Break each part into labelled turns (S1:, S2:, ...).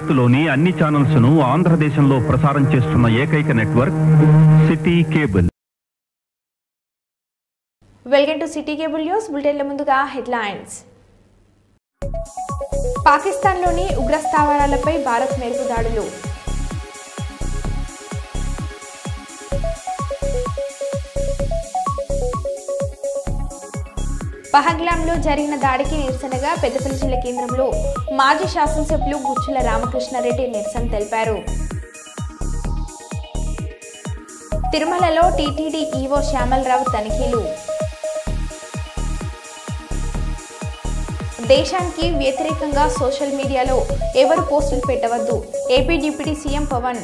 S1: భారత్లోని అన్ని ఛానల్స్ ను ఆంధ్రదేశంలో ప్రసారం చేస్తున్న ఏకైక network city cable.
S2: Welcome to city cable news. బులెటిన్ల ముందుగా హెడ్లైన్స్. పాకిస్తాన్లోని ఉగ్రస్థావరాలపై భారత్ మేరకు దాడులు. పహల్గాంలో జరిగిన దాడికి నిరసనగా పెద్దపల్లి జిల్లా కేంద్రంలో మాజీ శాసనసభ్యులు గుచ్చుల రామకృష్ణారెడ్డి నిరసన తెలిపారు. తిరుమలలో టీటీడీ ఈవో శ్యామలరావు తనిఖీలు. దేశానికి వ్యతిరేకంగా సోషల్ మీడియాలో ఎవరు పోస్టులు పెట్టవద్దు. AP deputy CM Pawan.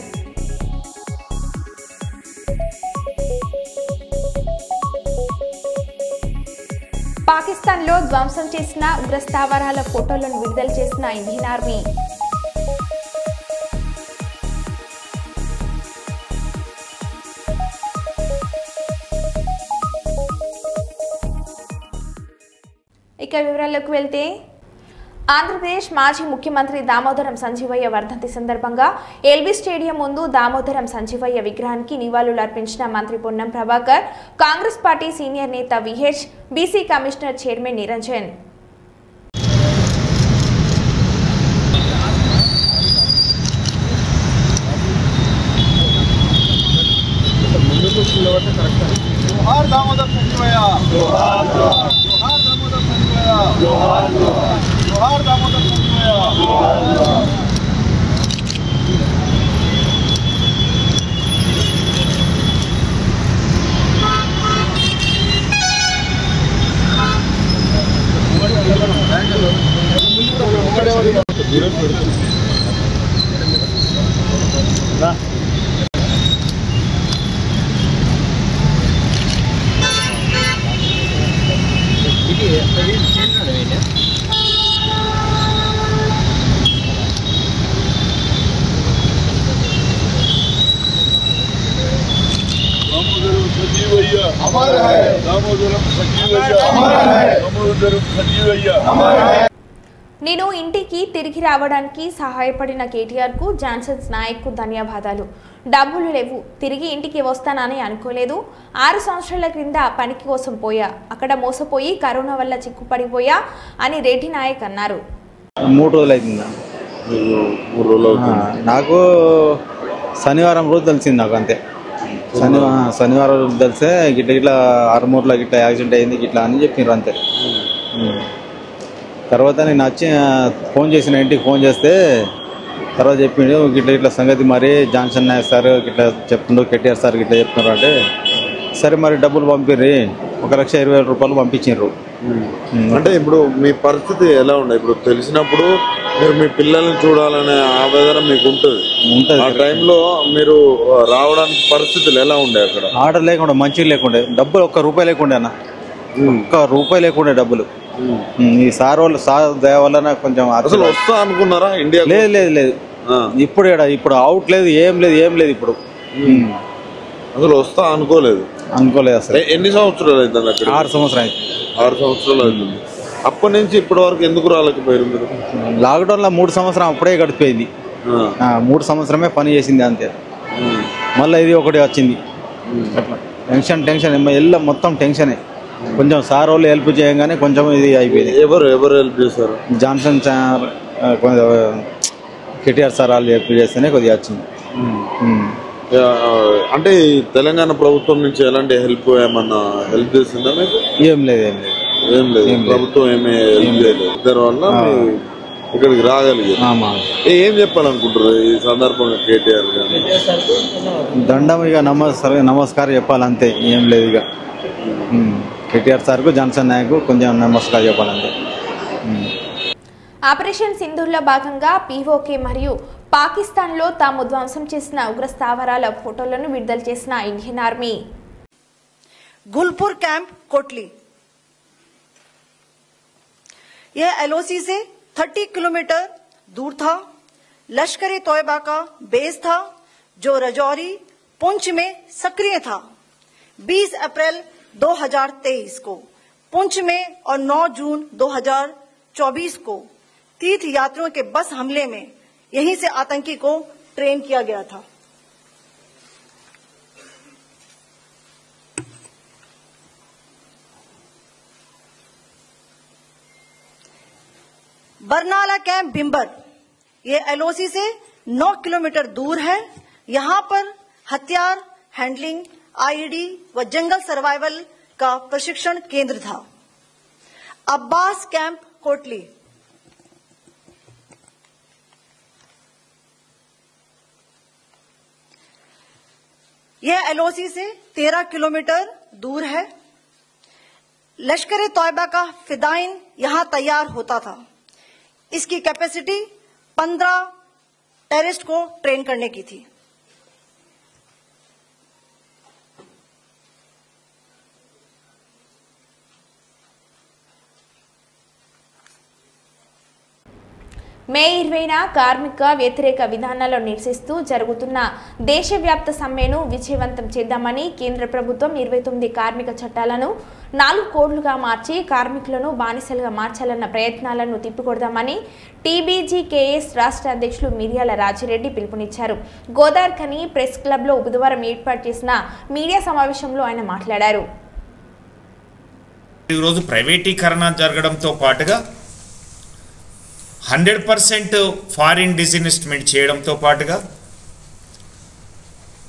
S2: పాకిస్తాన్లో ధ్వంసం చేసిన ఉగ్రస్థావరాల ఫోటోలను విడుదల చేసిన ఇండియన్ ఆర్మీ. ఇక వివరాల్లోకి వెళ్తే, ఆంధ్రప్రదేశ్ మాజీ ముఖ్యమంత్రి దామోదరం సంజీవయ్య వర్ధంతి సందర్భంగా ఎల్బీ స్టేడియం ముందు దామోదరం సంజీవయ్య విగ్రహానికి నివాళులు అర్పించిన మంత్రి పొన్నం ప్రభాకర్, కాంగ్రెస్ పార్టీ సీనియర్ నేత VH, BC commissioner chairman Niranjan.
S3: जोहार दामोदर संजीवయ్య, जोहार दामोदर संजीवయ్య, जोहार दामोदर संजीवయ్య. अमर है दामोदरम संजीवయ్య, अमर है दामोदरम संजीवయ్య.
S2: నేను ఇంటికి తిరిగి రావడానికి సహాయపడిన కేటీఆర్ కు జాన్సన్స్ నాయక్ కు ధన్యవాదాలు. డబ్బులు లేవు, తిరిగి ఇంటికి వస్తానని అనుకోలేదు. 6 సంవత్సరాల క్రింద పనికి కోసం పోయా, అక్కడ మోసపోయి కరోనా వల్ల చిక్కుపడిపోయా అని రెడ్డి నాయక్ అన్నారు.
S4: 3 రోజులు అవుతుందా?
S3: 3 రోజులు అవుతుంది.
S4: నాకు శనివారం రోజు తెలిసింది. నాకు అంతే, శనివారం రోజు తెలిసే గిట్లా ఆర్మూర్లో గిట్లా యాక్సిడెంట్ అయింది గిట్లా అని చెప్పినారు అంతే. తర్వాత నేను వచ్చి ఫోన్ చేసిన, ఇంటికి ఫోన్ చేస్తే తర్వాత చెప్పిండు గిట్లా సంగతి, మరి జాన్సన్ నాయక్ సార్ గిట్లా చెప్తుండ్రు, కేటీఆర్ సార్ గిట్లా చెప్తున్నారు అంటే, సరే మరి డబ్బులు పంపిర్రి, 1,20,000 రూపాయలు పంపించారు.
S3: అంటే ఇప్పుడు మీ పరిస్థితి ఎలా ఉండే? ఇప్పుడు తెలిసినప్పుడు మీరు మీ పిల్లల్ని చూడాలనే ఆవేదన మీకు ఉంటుంది. ఆ టైంలో మీరు రావడానికి పరిస్థితులు ఎలా ఉండే? అక్కడ
S4: ఆర్డర్ లేకుండా, మంచిగా లేకుండే, డబ్బులు 1 రూపాయి లేకుండే అన్న, 1 రూపాయి లేకుండే డబ్బులు. ఈ సార్ వాళ్ళు సార్ దయ వల్ల కొంచెం
S3: అసలు వస్తా అనుకున్నారా ఇండియా?
S4: లేదు లేదు లేదు, ఇప్పుడు అవుట్ లేదు, ఏం లేదు ఇప్పుడు
S3: అసలు వస్తా అనుకోలేదు
S4: అసలు.
S3: ఎన్ని సంవత్సరాలు అవుతుంది అక్కడ?
S4: 6 సంవత్సరాలు అవుతుంది.
S3: 6 సంవత్సరాలు అవుతుంది. అప్పటి నుంచి ఇప్పటి వరకు ఎందుకు రాలేకపోయారు మీరు?
S4: లాక్డౌన్ లో 3 సంవత్సరం అప్పుడే గడిపోయింది. 3 సంవత్సరమే పని చేసింది అంతే. మళ్ళీ ఇది ఒకటి వచ్చింది. టెన్షన్ ఎల్ల మొత్తం టెన్షనే. కొంచెం సార్ వాళ్ళు హెల్ప్ చేయగానే కొంచెం ఇది అయిపోయింది.
S3: ఎవరు హెల్ప్ చేశారు?
S4: జాన్సన్ సార్, కేటీఆర్ సార్ వాళ్ళు హెల్ప్ చేస్తేనే కొద్దిగా వచ్చింది.
S3: అంటే తెలంగాణ ప్రభుత్వం నుంచి ఎలాంటి హెల్ప్ ఏమన్నా హెల్ప్ చేసిందా మీకు?
S4: ఏం లేదు
S3: ప్రభుత్వం ఏమీ హెల్ప్ చేయలేదు. ఇద్దరు వల్ల ఇక్కడికి రాగలిగారు. ఏం చెప్పాలనుకుంటారు ఈ సందర్భంగా కేటీఆర్ గారు?
S4: దండం ఇక నమస్కారం చెప్పాలంతే, ఏం లేదు ఇక. కేటీఆర్ సార్కు, జాన్సన్ నాయక్ కొంచెం నమస్కారం చెప్పాలంతే.
S2: ఆపరేషన్ సింధూర్లో భాగంగా పీఓకే మరియు పాకిస్తాన్లో తాము ధ్వంసం చేసిన ఉగ్రస్థావరాల ఫోటోలను విడుదల చేసిన Indian army.
S5: Gulpur camp Kotli, यह एलओसी से 30 किलोमीटर दूर था. लश्कर-ए तोयबा का बेस था जो रजौरी पुंछ में सक्रिय था. 20 अप्रैल 2023 को पुंछ में और 9 जून 2024 को तीर्थ यात्रियों के बस हमले में यहीं से आतंकी को ट्रेन किया गया था। बरनाला कैंप भिंबर, ये एलओसी से 9 किलोमीटर दूर है। यहां पर हथियार हैंडलिंग, आईईडी व जंगल सर्वाइवल का प्रशिक्षण केंद्र था। अब्बास कैंप कोटली, यह एलओसी से 13 किलोमीटर दूर है। लश्कर तौयबा का फिदाइन यहां तैयार होता था। इसकी कैपेसिटी 15 टेररिस्ट को ट्रेन करने की थी।
S2: మే 20న కార్మిక వ్యతిరేక విధానాలను నిరసిస్తూ జరుగుతున్న దేశవ్యాప్త సమ్మెను విజయవంతం చేద్దామని కేంద్ర ప్రభుత్వం 29 కార్మిక చట్టాలను 4 కోడ్లుగా మార్చి కార్మికులను బానిసలుగా మార్చాలన్న ప్రయత్నాలను తిప్పికొడదామని టీబీజీకేఎస్ రాష్ట్ర అధ్యక్షులు మిర్యాల రాజిరెడ్డి పిలుపునిచ్చారు. గోదార్ఖని ప్రెస్ క్లబ్లో బుధవారం ఏర్పాటు చేసిన మీడియా సమావేశంలో ఆయన మాట్లాడారు.
S6: ఈరోజు ప్రైవేటీకరణ జరగడంతో పాటుగా 100% ఫారిన్ డిస్ఇన్వెస్ట్మెంట్ చేయడంతో పాటుగా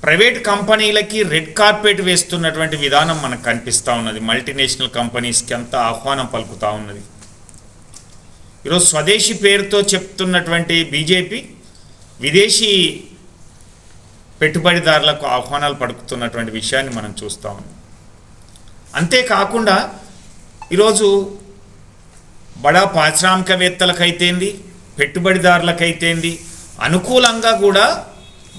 S6: ప్రైవేట్ కంపెనీలకి రెడ్ కార్పెట్ వేస్తున్నటువంటి విధానం మనకు కనిపిస్తూ ఉన్నది. మల్టీనేషనల్ కంపెనీస్కి అంతా ఆహ్వానం పలుకుతూ ఉన్నది. ఈరోజు స్వదేశీ పేరుతో చెప్తున్నటువంటి బీజేపీ విదేశీ పెట్టుబడిదారులకు ఆహ్వానాలు పలుకుతున్నటువంటి విషయాన్ని మనం చూస్తూ ఉన్నాం. అంతేకాకుండా ఈరోజు బడా పారిశ్రామికవేత్తలకైతేంది, పెట్టుబడిదారులకైతేంది అనుకూలంగా కూడా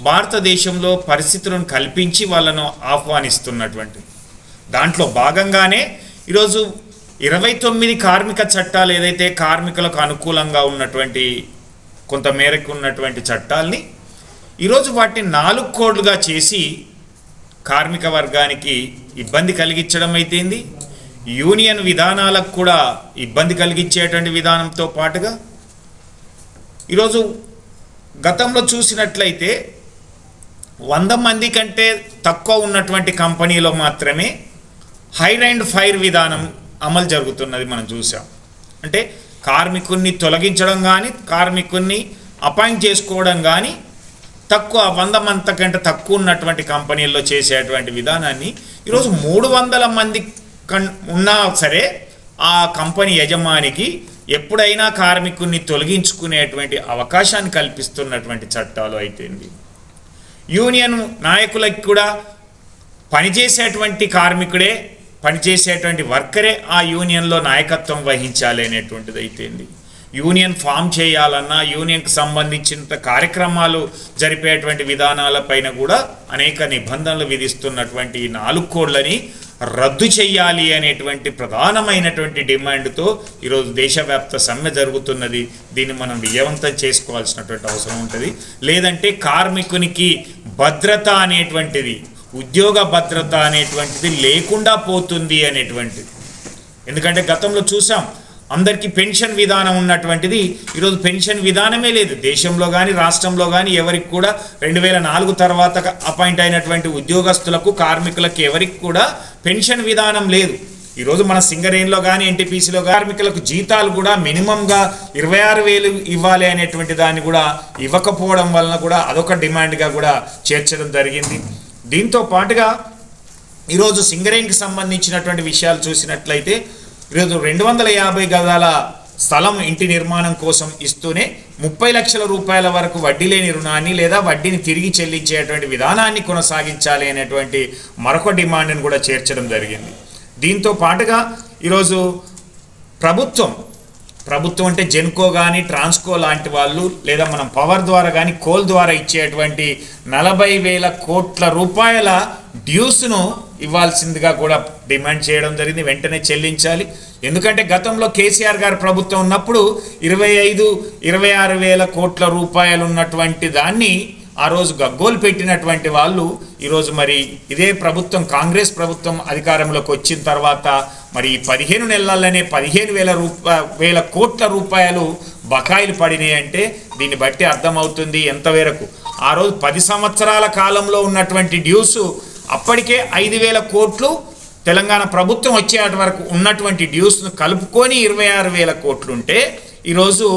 S6: భారతదేశంలో పరిస్థితులను కల్పించి వాళ్ళను ఆహ్వానిస్తున్నటువంటి దాంట్లో భాగంగానే ఈరోజు 29 కార్మిక చట్టాలు ఏదైతే కార్మికులకు అనుకూలంగా ఉన్నటువంటి కొంత మేరకు ఉన్నటువంటి చట్టాలని ఈరోజు వాటిని 4 కోడ్లుగా చేసి కార్మిక వర్గానికి ఇబ్బంది కలిగించడం అయితేంది, యూనియన్ విధానాలకు కూడా ఇబ్బంది కలిగించేటువంటి విధానంతో పాటుగా ఈరోజు గతంలో చూసినట్లయితే 100 మంది కంటే తక్కువ ఉన్నటువంటి కంపెనీలో మాత్రమే హైర్ అండ్ ఫైర్ విధానం అమలు జరుగుతున్నది మనం చూసాం. అంటే కార్మికుల్ని తొలగించడం కానీ కార్మికుల్ని అపాయింట్ చేసుకోవడం కానీ తక్కువ 100 మంది కంటే తక్కువ ఉన్నటువంటి కంపెనీల్లో చేసేటువంటి విధానాన్ని ఈరోజు 300 మంది ఉన్నా సరే ఆ కంపెనీ యజమానికి ఎప్పుడైనా కార్మికుల్ని తొలగించుకునేటువంటి అవకాశాన్ని కల్పిస్తున్నటువంటి చట్టాలు అయితేంది, యూనియన్ నాయకులకు కూడా పనిచేసేటువంటి కార్మికుడే పనిచేసేటువంటి వర్కరే ఆ యూనియన్లో నాయకత్వం వహించాలి అనేటువంటిది అయితేంది, యూనియన్ ఫామ్ చేయాలన్నా యూనియన్కి సంబంధించిన కార్యక్రమాలు జరిపేటువంటి విధానాలపైన కూడా అనేక నిబంధనలు విధిస్తున్నటువంటి 4 కోడ్లని రద్దు చేయాలి అనేటువంటి ప్రధానమైనటువంటి డిమాండ్తో ఈరోజు దేశవ్యాప్త సమ్మె జరుగుతున్నది. దీన్ని మనం విజయవంతం చేసుకోవాల్సినటువంటి అవసరం ఉంటుంది. లేదంటే కార్మికునికి భద్రత అనేటువంటిది, ఉద్యోగ భద్రత అనేటువంటిది లేకుండా పోతుంది అనేటువంటిది. ఎందుకంటే గతంలో చూసాం అందరికీ పెన్షన్ విధానం ఉన్నటువంటిది ఈరోజు పెన్షన్ విధానమే లేదు దేశంలో కానీ రాష్ట్రంలో కానీ. ఎవరికి కూడా 2004 తర్వాత అపాయింట్ అయినటువంటి ఉద్యోగస్తులకు కార్మికులకు ఎవరికి కూడా పెన్షన్ విధానం లేదు. ఈరోజు మన సింగరేణిలో కానీ ఎన్టీపీసీలో కార్మికులకు జీతాలు కూడా మినిమంగా 26,000 ఇవ్వాలి అనేటువంటి దాన్ని కూడా ఇవ్వకపోవడం వలన కూడా అదొక డిమాండ్గా కూడా చేర్చడం జరిగింది. దీంతో పాటుగా ఈరోజు సింగరేణికి సంబంధించినటువంటి విషయాలు చూసినట్లయితే ఈరోజు 250 గజాల స్థలం ఇంటి నిర్మాణం కోసం ఇస్తూనే 30 లక్షల రూపాయల వరకు వడ్డీ లేని రుణాన్ని లేదా వడ్డీని తిరిగి చెల్లించేటువంటి విధానాన్ని కొనసాగించాలి అనేటువంటి మరొక డిమాండ్ని కూడా చేర్చడం జరిగింది. దీంతో పాటుగా ఈరోజు ప్రభుత్వం అంటే జెన్కో కానీ ట్రాన్స్కో లాంటి వాళ్ళు లేదా మనం పవర్ ద్వారా కానీ కోల్ ద్వారా ఇచ్చేటువంటి 40,000 కోట్ల రూపాయల డ్యూస్ను ఇవ్వాల్సిందిగా కూడా డిమాండ్ చేయడం జరిగింది. వెంటనే చెల్లించాలి. ఎందుకంటే గతంలో కేసీఆర్ గారి ప్రభుత్వం ఉన్నప్పుడు 25-26,000 కోట్ల రూపాయలు ఉన్నటువంటి దాన్ని ఆ రోజు గగ్గోలు పెట్టినటువంటి వాళ్ళు ఈరోజు మరి ఇదే ప్రభుత్వం కాంగ్రెస్ ప్రభుత్వం అధికారంలోకి వచ్చిన తర్వాత మరి 15 నెలలనే 15,000 కోట్ల రూపాయలు బకాయిలు పడినాయి అంటే దీన్ని బట్టి అర్థమవుతుంది ఎంతవరకు. ఆ రోజు 10 సంవత్సరాల కాలంలో ఉన్నటువంటి డ్యూస్ అప్పటికే 5,000 కోట్లు తెలంగాణ ప్రభుత్వం వచ్చేటి వరకు ఉన్నటువంటి డ్యూస్ను కలుపుకొని 26,000 కోట్లు ఉంటే ఈరోజు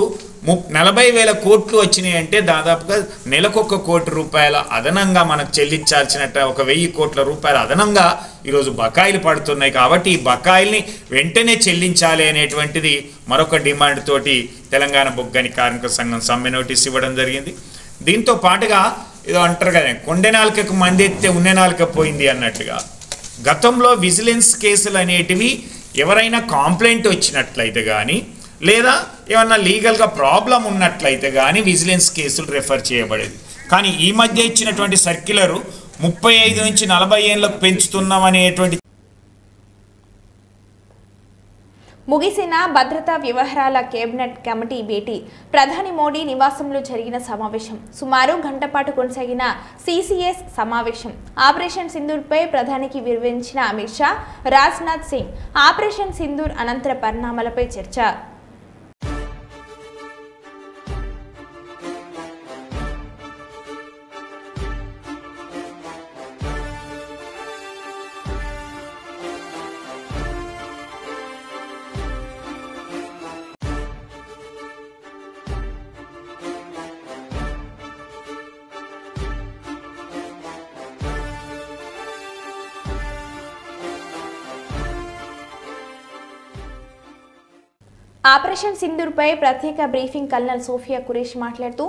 S6: 40,000 కోట్లు వచ్చినాయి అంటే దాదాపుగా నెలకొక కోటి రూపాయల అదనంగా మనకు చెల్లించాల్సినట్టు 1,000 కోట్ల రూపాయల అదనంగా ఈరోజు బకాయిలు పడుతున్నాయి. కాబట్టి ఈ బకాయిల్ని వెంటనే చెల్లించాలి అనేటువంటిది మరొక డిమాండ్ తోటి తెలంగాణ బొగ్గని కార్మిక సంఘం సమ్మె నోటీస్ ఇవ్వడం జరిగింది. దీంతో పాటుగా ఏదో అంటారు కదా, కొండె నాలుకకు మంది ఎత్తే ఉన్నె నాలుక పోయింది అన్నట్టుగా గతంలో విజిలెన్స్ కేసులు అనేటివి ఎవరైనా కాంప్లైంట్ వచ్చినట్లయితే కానీ లేదా ఏమన్నా లీగల్గా ప్రాబ్లం ఉన్నట్లయితే కానీ విజిలెన్స్ కేసులు రెఫర్ చేయబడేది. కానీ ఈ మధ్య ఇచ్చినటువంటి సర్క్యులరు 35 నుంచి 40 ఏళ్ళకు పెంచుతున్నాం అనేటువంటి.
S2: ముగిసిన భద్రతా వ్యవహారాల కేబినెట్ కమిటీ భేటీ ప్రధాని మోడీ నివాసంలో జరిగిన సమావేశం. సుమారు గంట పాటు కొనసాగిన సిసిఎస్ సమావేశం. ఆపరేషన్ సింధూర్పై ప్రధానికి వివరించిన అమిత్ షా, రాజ్నాథ్ సింగ్. ఆపరేషన్ సింధూర్ అనంతర పరిణామాలపై చర్చ. ఆపరేషన్ సింధూర్పై ప్రత్యేక బ్రీఫింగ్ కల్నల్ సోఫియా కురేష్ మాట్లాడుతూ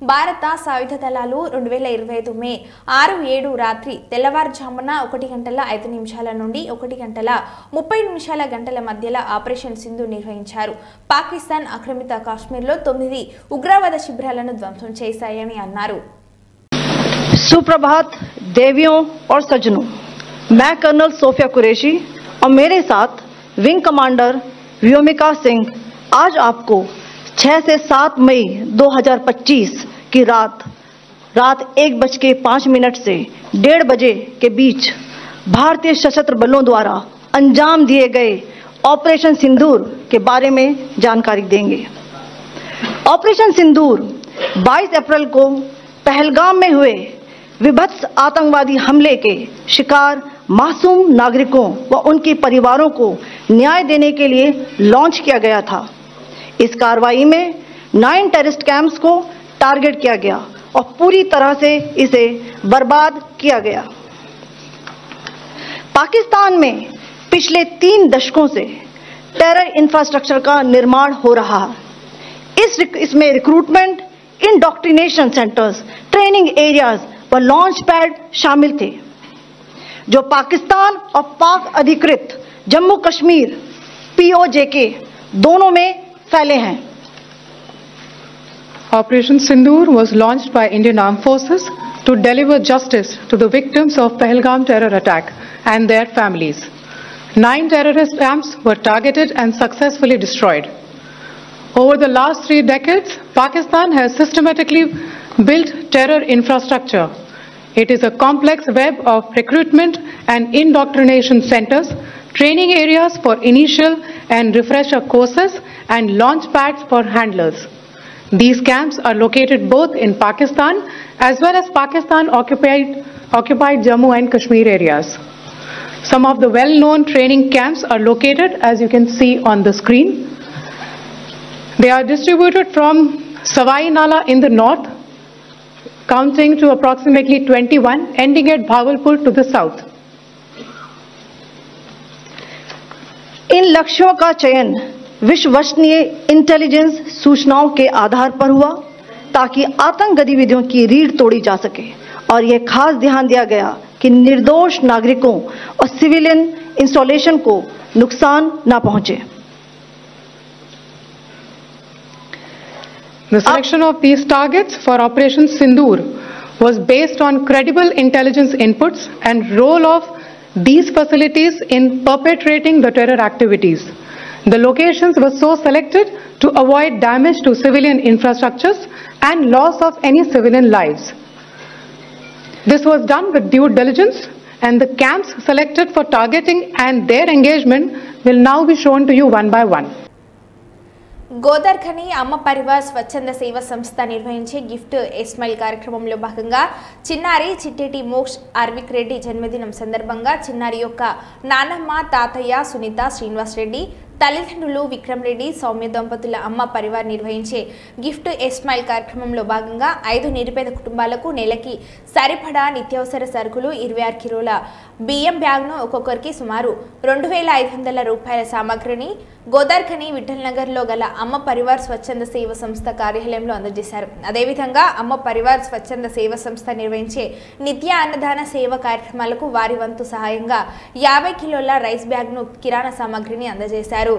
S2: భారత సాయుధ దళాలు 2025 మే 6-7 రాత్రి తెల్లవారుజామున 1:05 నుండి 1:30 మధ్యలో ఆపరేషన్ సింధూర్ నిర్వహించారు. పాకిస్తాన్ ఆక్రమిత కాశ్మీర్లో 9 ఉగ్రవాద శిబిరాలను ధ్వంసం చేశాయని అన్నారు.
S5: सुप्रभात देवियों और सज्जनों, मैं कर्नल सोफिया कुरैशी और मेरे साथ विंग कमांडर व्योमिका सिंह आज आपको 6 से 7 मई 2025 की रात 1:05 से 1:30 बजे के बीच भारतीय सशस्त्र बलों द्वारा अंजाम दिए गए ऑपरेशन सिंदूर के बारे में जानकारी देंगे। ऑपरेशन सिंदूर 22 अप्रैल को पहलगाम में हुए विभत्स आतंकवादी हमले के शिकार मासूम नागरिकों व उनके परिवारों को न्याय देने के लिए लॉन्च किया गया था। इस कार्रवाई में 9 टेररिस्ट कैंप्स को टारगेट किया गया और पूरी तरह से इसे बर्बाद किया गया। पाकिस्तान में पिछले 3 दशकों से टेरर इंफ्रास्ट्रक्चर का निर्माण हो रहा है। इसमें recruitment, indoctrination centres, training areas व लॉन्च पैड शामिल थे जो पाकिस्तान और पाक अधिकृत जम्मू कश्मीर POJK दोनों में फैले हैं।
S7: Operation Sindoor was launched by Indian Armed Forces to deliver justice to the victims of Pahalgam terror attack and their families. 9 terrorist camps were targeted and successfully destroyed. Over the last 3 decades, Pakistan has systematically built terror infrastructure. It is a complex web of recruitment and indoctrination centers, training areas for initial and refresher courses, and launch pads for handlers. These camps are located both in Pakistan as well as Pakistan occupied Jammu and Kashmir areas. Some of the well-known training camps are located, as you can see on the screen. They are distributed from Savai Nala in the north, counting to approximately 21, ending at Bhagalpur to the south.
S5: इन लक्ष्यों का चयन विश्वसनीय intelligence सूचनाओं के आधार पर हुआ ताकि आतंक गतिविधियों की रीढ़ तोड़ी जा सके और यह खास ध्यान दिया गया कि निर्दोष नागरिकों और सिविलियन इंस्टॉलेशन को नुकसान न पहुंचे।
S7: The selection of these targets for Operation Sindoor was based on credible intelligence inputs and role of these facilities in perpetrating the terror activities. The locations were so selected to avoid damage to civilian infrastructures and loss of any civilian lives. This was done with due diligence, and the camps selected for targeting and their engagement will now be shown to you one by one.
S2: Godavarikhani అమ్మ పరివార్ స్వచ్ఛంద సేవ సంస్థ నిర్వహించే gift ఎస్మైల్ కార్యక్రమంలో భాగంగా చిన్నారి చిట్టేటి మోక్ష్ అర్విక్ రెడ్డి జన్మదినం సందర్భంగా చిన్నారి యొక్క నానమ్మ తాతయ్య సునీత శ్రీనివాస్ రెడ్డి తల్లిదండ్రులు విక్రమ్ రెడ్డి సౌమ్య దంపతుల అమ్మ పరివార్ నిర్వహించే గిఫ్ట్ ఎస్మైల్ కార్యక్రమంలో భాగంగా 5 నిరుపేద కుటుంబాలకు నెలకి సరిపడా నిత్యావసర సరుకులు 26 కిలోల బియ్యం బ్యాగ్ను ఒక్కొక్కరికి సుమారు 2,500 రూపాయల సామాగ్రిని గోదార్ఖని విఠల్ నగర్లో గల అమ్మ పరివార్ స్వచ్ఛంద సేవ సంస్థ కార్యాలయంలో అందజేశారు. అదేవిధంగా అమ్మ పరివార్ స్వచ్ఛంద సేవ సంస్థ నిర్వహించే నిత్య అన్నదాన సేవ కార్యక్రమాలకు వారి వంతు సహాయంగా 50 కిలోల రైస్ బ్యాగ్ను కిరాణా సామాగ్రిని అందజేశారు.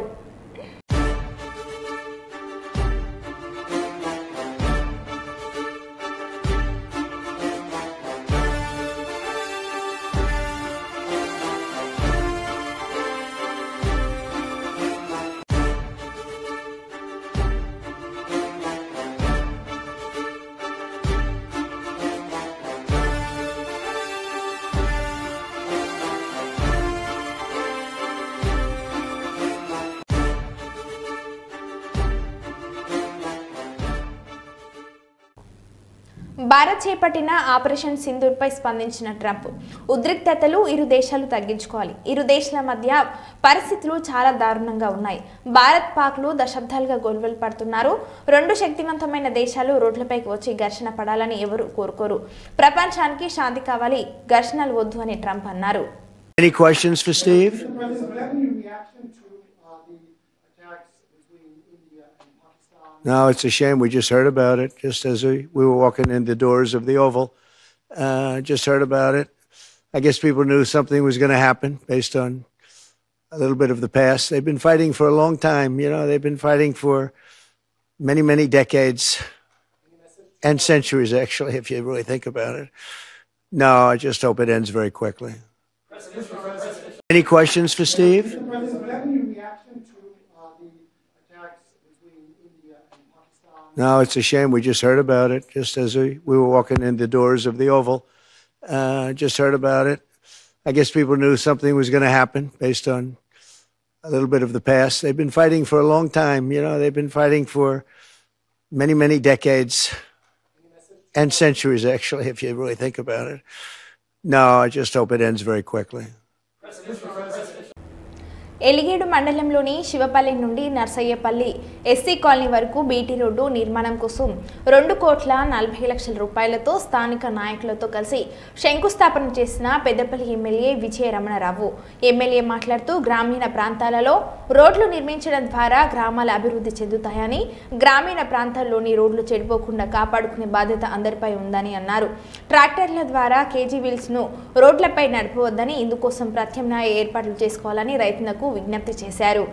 S2: భారత్ చేపట్టిన ఆపరేషన్ సింధూర్పై స్పందించిన ట్రంప్ ఉద్రిక్తతలు ఇరు దేశాలు తగ్గించుకోవాలి. ఇరు దేశాల మధ్య పరిస్థితులు చాలా దారుణంగా ఉన్నాయి. భారత్ పాక్లు దశాబ్దాలుగా గొడవలు పడుతున్నారు. 2 శక్తివంతమైన దేశాలు రోడ్లపైకి వచ్చి ఘర్షణ పడాలని ఎవరు కోరుకోరు. ప్రపంచానికి శాంతి కావాలి, ఘర్షణలు వద్దు అని ట్రంప్ అన్నారు.
S8: Any questions for Steve? No, it's a shame. We just heard about it just as we were walking in the doors of the Oval. Just heard about it. I guess people knew something was going to happen based on a little bit of the past. They've been fighting for a long time. You know, they've been fighting for many, many decades and centuries, actually, if you really think about it. No, I just hope it ends very quickly. Any questions for Steve? No, it's a shame. We just heard about it just as we were walking in the doors of the Oval. Just heard about it. I guess people knew something was going to happen based on a little bit of the past. They've been fighting for a long time. You know, they've been fighting for many, many decades and centuries, actually, if you really think about it. No, I just hope it ends very quickly.
S2: Elgaid మండలంలోని శివపల్లి నుండి Narsayyapalli SC colony వరకు BT road నిర్మాణం కోసం 2,40,00,000 రూపాయలతో స్థానిక నాయకులతో కలిసి శంకుస్థాపన చేసిన పెద్దపల్లి ఎమ్మెల్యే విజయ రమణారావు. ఎమ్మెల్యే మాట్లాడుతూ గ్రామీణ ప్రాంతాలలో రోడ్లు నిర్మించడం ద్వారా గ్రామాల అభివృద్ధి చెందుతాయని, గ్రామీణ ప్రాంతాల్లోని రోడ్లు చెడిపోకుండా కాపాడుకునే బాధ్యత అందరిపై ఉందని అన్నారు. ట్రాక్టర్ల ద్వారా కేజీ వీల్స్ ను రోడ్లపై నడపవద్దని, ఇందుకోసం ప్రత్యామ్నాయ ఏర్పాట్లు చేసుకోవాలని రైతులకు విజ్ఞప్తి చేశారు.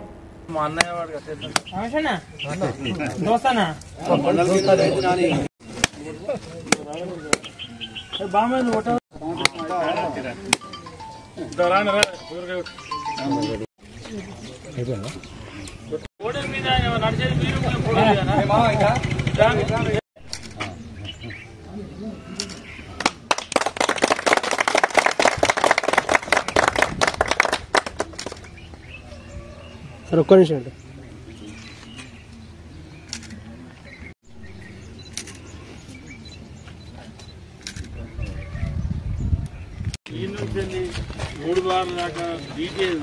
S9: సార్ ఒక్క నిమిషం అండి. ఈ నుంచి 3 వారాల దాకా డీటెయిల్స్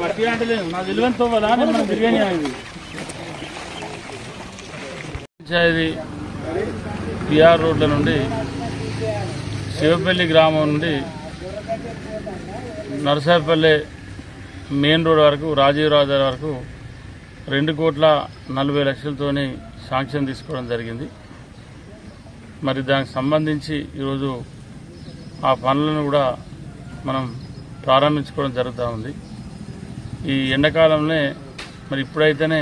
S9: వట్టి అంటే నా విలువంతో మనం బిర్యానీ ఇది పిఆర్ రోడ్ల నుండి శివపల్లి గ్రామం నుండి నరసాపల్లి మెయిన్ రోడ్ వరకు రాజీవ్ రహదారి వరకు 2,40,00,000 శాంక్షన్ తీసుకోవడం జరిగింది. మరి దానికి సంబంధించి ఈరోజు ఆ పనులను కూడా మనం ప్రారంభించుకోవడం జరుగుతూ ఉంది. ఈ ఎండాకాలంలో మరి ఇప్పుడైతేనే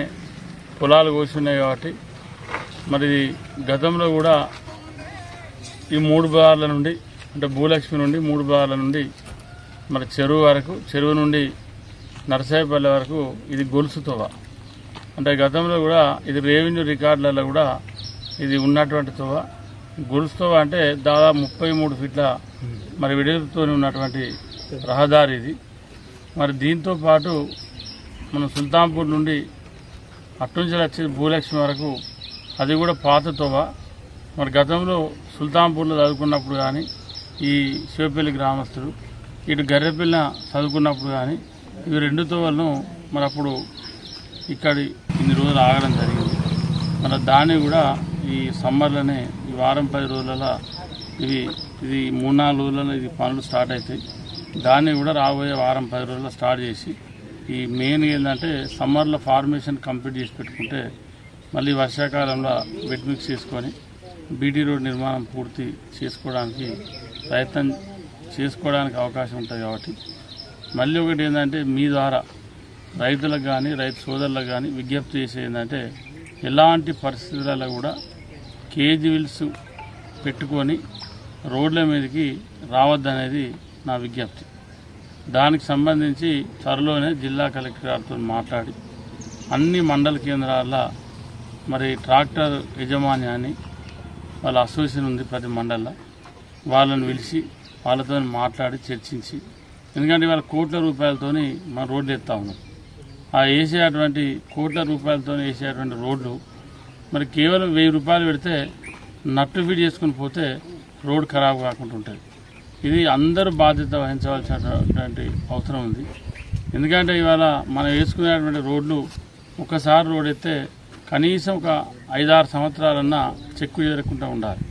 S9: పొలాలు కోసున్నాయి కాబట్టి మరి గతంలో కూడా ఈ 3 బార్ల నుండి అంటే భూలక్ష్మి నుండి 3 బార్ల నుండి మరి చెరువు వరకు, చెరువు నుండి నర్సాయిపల్లి వరకు ఇది గొలుసు తోవ. అంటే గతంలో కూడా ఇది రెవెన్యూ రికార్డులలో కూడా ఇది ఉన్నటువంటి తోవ. గొలుసు తోవ అంటే దాదాపు 33 ఫీట్ల మరి వెడల్పుతో ఉన్నటువంటి రహదారి ఇది. మరి దీంతో పాటు మనం సుల్తాన్పూర్ నుండి అట్నుంచి వచ్చి భూలక్ష్మి వరకు అది కూడా పాత తోవ. మరి గతంలో సుల్తాన్పూర్లో చదువుకున్నప్పుడు కానీ ఈ శివపల్లి గ్రామస్తులు ఇటు గర్రెపిల్ల చదువుకున్నప్పుడు కానీ ఇవి 2 తోవలను మరి అప్పుడు ఇక్కడి ఇన్ని రోజులు ఆగడం జరిగింది. మరి దాన్ని కూడా ఈ సమ్మర్లోనే ఈ వారం 10 రోజులలో ఇది 3-4 రోజులలో ఇది పనులు స్టార్ట్ అవుతాయి. దాన్ని కూడా రాబోయే వారం 10 రోజుల్లో స్టార్ట్ చేసి ఈ మెయిన్ ఏంటంటే సమ్మర్లో ఫార్మేషన్ కంప్లీట్ చేసి పెట్టుకుంటే మళ్ళీ వర్షాకాలంలో వెట్ మిక్స్ చేసుకొని బీటీ రోడ్ నిర్మాణం పూర్తి చేసుకోవడానికి ప్రయత్నం చేసుకోవడానికి అవకాశం ఉంటుంది. కాబట్టి మళ్ళీ ఒకటి ఏంటంటే మీ ద్వారా రైతులకు కానీ రైతు సోదరులకు కానీ విజ్ఞప్తి చేసేది ఏంటంటే ఎలాంటి పరిస్థితులలో కూడా కేజీ విల్స్ పెట్టుకొని రోడ్ల మీదకి రావద్దనేది నా విజ్ఞప్తి. దానికి సంబంధించి త్వరలోనే జిల్లా కలెక్టర్ గారితో మాట్లాడి అన్ని మండల కేంద్రాల మరి ట్రాక్టర్ యజమాన్యాన్ని వాళ్ళ అసోసియేషన్ ఉంది ప్రతి మండలంలో, వాళ్ళని పిలిచి వాళ్ళతో మాట్లాడి చర్చించి, ఎందుకంటే వాళ్ళ కోట్ల రూపాయలతో మనం రోడ్లు ఎత్తా ఉన్నాం. ఆ వేసేటువంటి కోట్ల రూపాయలతో వేసేటువంటి రోడ్లు మరి కేవలం 1000 రూపాయలు పెడితే నట్టు ఫీడ్ చేసుకుని పోతే రోడ్ ఖరాబ్ కాకుండా ఉంటుంది. ఇది అందరూ బాధ్యత వహించవలసినటువంటి అవసరం ఉంది. ఎందుకంటే ఇవాళ మనం వేసుకునేటువంటి రోడ్లు ఒకసారి రోడ్ ఎత్తే కనీసం ఒక 5-6 సంవత్సరాలన్నా చెక్కు చేరకుండా ఉండాలి.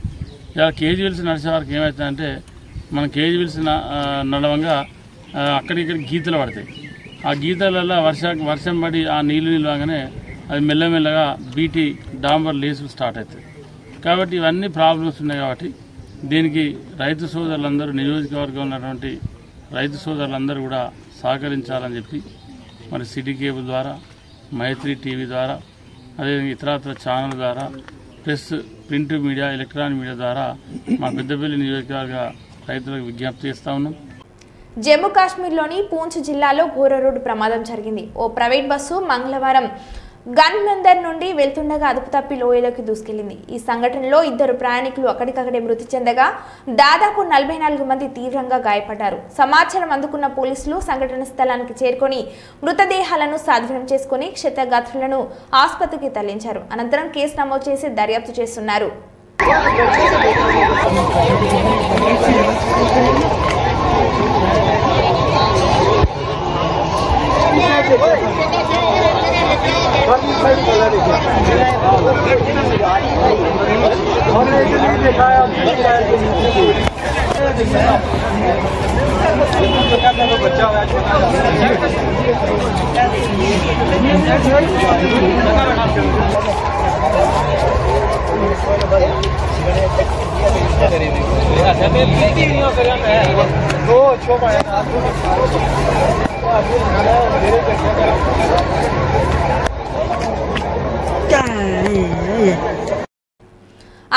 S9: ఇలా కేజీ విల్స్ నడిచే వారికి ఏమవుతుందంటే మనం కేజీ విల్స్ నడవంగా అక్కడిక్కడ గీతలు పడతాయి. ఆ గీతలలో వర్షం పడి ఆ నీళ్లు నిలవగానే అది మెల్లమెల్లగా బీటీ డాంబర్ లేసులు స్టార్ట్ అవుతాయి. కాబట్టి ఇవన్నీ ప్రాబ్లమ్స్ ఉన్నాయి. కాబట్టి దీనికి రైతు సోదరులందరూ నియోజకవర్గంలో ఉన్నటువంటి రైతు సోదరులందరూ కూడా సహకరించాలని చెప్పి మరి సిటీ కేబుల్ ద్వారా, మైత్రి టీవీ ద్వారా, అదేవిధంగా ఇతరత్ర ఛానల్ ద్వారా, press, print media, electronic media ద్వారా మా పెద్దపల్లి నియోజకవర్గ రైతులకు విజ్ఞప్తి చేస్తా ఉన్నాం.
S2: జమ్మూ కాశ్మీర్లోని పూంచ్ జిల్లాలో ఘోర రోడ్డు ప్రమాదం జరిగింది. ఓ ప్రైవేట్ బస్సు మంగళవారం గన్మందర్ నుండి వెళ్తుండగా అదుపు తప్పి లోయలోకి దూసుకెళ్లింది. ఈ సంఘటనలో 2 ప్రయాణికులు అక్కడికక్కడే మృతి చెందగా దాదాపు 44 మంది తీవ్రంగా గాయపడ్డారు. సమాచారం అందుకున్న పోలీసులు సంఘటన స్థలానికి చేరుకొని మృతదేహాలను స్వాధీనం చేసుకుని క్షతగాత్రులను ఆసుపత్రికి తరలించారు. అనంతరం కేసు నమోదు చేసి దర్యాప్తు చేస్తున్నారు.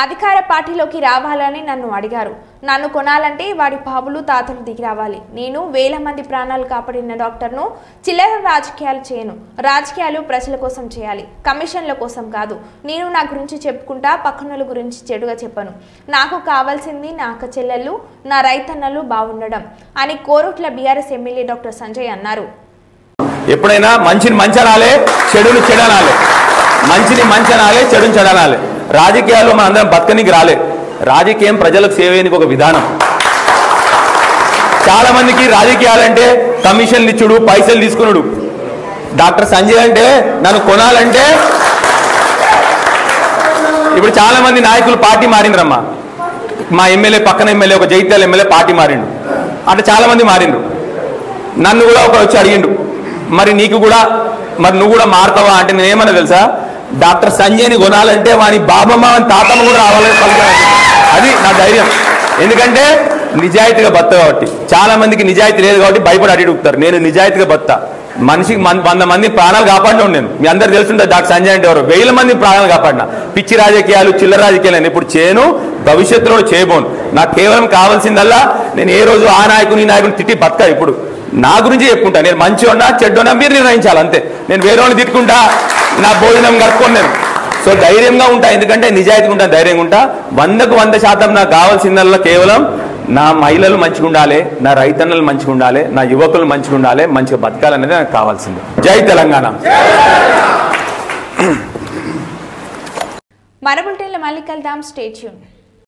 S2: అధికార పార్టీలోకి రావాలని నన్ను అడిగారు. నన్ను కొనాలంటే వాడి బాబులు తాతలు దిగి రావాలి. నేను వేల మంది ప్రాణాలు కాపాడిన డాక్టర్ను. చిల్లర రాజకీయాలు చేయను. రాజకీయాలు ప్రజల కోసం చేయాలి, కమిషన్ల కోసం కాదు. నేను నా గురించి చెప్పుకుంటా, పక్కనల గురించి చెడుగా చెప్పను. నాకు కావాల్సింది నా అక్క చెల్లెళ్ళు, నా రైతన్నలు బాగుండడం అని Korutla BRS MLA doctor Sanjay అన్నారు.
S10: ఎప్పుడైనా మంచిని మంచనాలే, చెడుని చెడనాలే. మంచిని మంచనాలే, చెడుని చెడనాలే. రాజకీయాల్లో మన అందరం బతకనికి రాలే. రాజకీయం ప్రజలకు సేవేనికి ఒక విధానం. చాలా మందికి రాజకీయాలంటే కమిషన్లు ఇచ్చుడు, పైసలు తీసుకున్నాడు. డాక్టర్ సంజయ్ అంటే నన్ను కొనాలంటే ఇప్పుడు చాలా మంది నాయకులు పార్టీ మారిండ్రమ్మా. మా ఎమ్మెల్యే, పక్కన ఎమ్మెల్యే, ఒక జగిత్యాల ఎమ్మెల్యే పార్టీ మారిండు. అట్లా చాలా మంది మారిండ్రు. నన్ను కూడా ఒకరు వచ్చి అడిగిండు, మరి నీకు కూడా, మరి నువ్వు కూడా మారుతావా అంటే నేనేమన్నా తెలుసా, డాక్టర్ సంజయ్ని కొనాలంటే వాని బాబమ్మ తాతమ్మ కూడా రావాలని పలికాను. అది నా ధైర్యం. ఎందుకంటే నిజాయితీగా బత్త కాబట్టి. చాలా మందికి నిజాయితీ లేదు కాబట్టి భయపడి అడుగుతారు. నేను నిజాయితీగా బత్తా. మనిషికి 100 మంది ప్రాణాలు కాపాడినా నేను. మీ అందరు తెలుసుంటుంది డాక్టర్ సంజయ్ అంటే ఎవరు. 1000 మంది ప్రాణాలు కాపాడినా. పిచ్చి రాజకీయాలు, చిల్లర రాజకీయాలు నేను ఇప్పుడు చేయను, భవిష్యత్తులో చేయబోను. నాకు కేవలం కావాల్సిందల్లా నేను ఏ రోజు ఆ నాయకుని ఈ నాయకుని తిట్టి బతక. ఇప్పుడు నా గురించి చెప్పుకుంటా. నేను మంచిగా చెడ్డోనా మీరు నిర్ణయించాలి అంతే. నేను వేరే వాళ్ళని తిట్టుకుంటా, నా భోజనం కట్టుకోను నేను. సో ధైర్యంగా ఉంటా, ఎందుకంటే నిజాయితీగా ఉంటా, ధైర్యంగా ఉంటా. 100% నాకు కావాల్సిందల్లా కేవలం నా మహిళలు మంచిగా ఉండాలి, నా రైతన్నలు మంచిగా ఉండాలి, నా యువకులు మంచిగా ఉండాలి, మంచిగా బతకాలనేది నాకు కావాల్సింది. జై తెలంగాణ.
S2: మన బులెటిన్లో మళ్ళీ కలుద్దాం. Stay tune.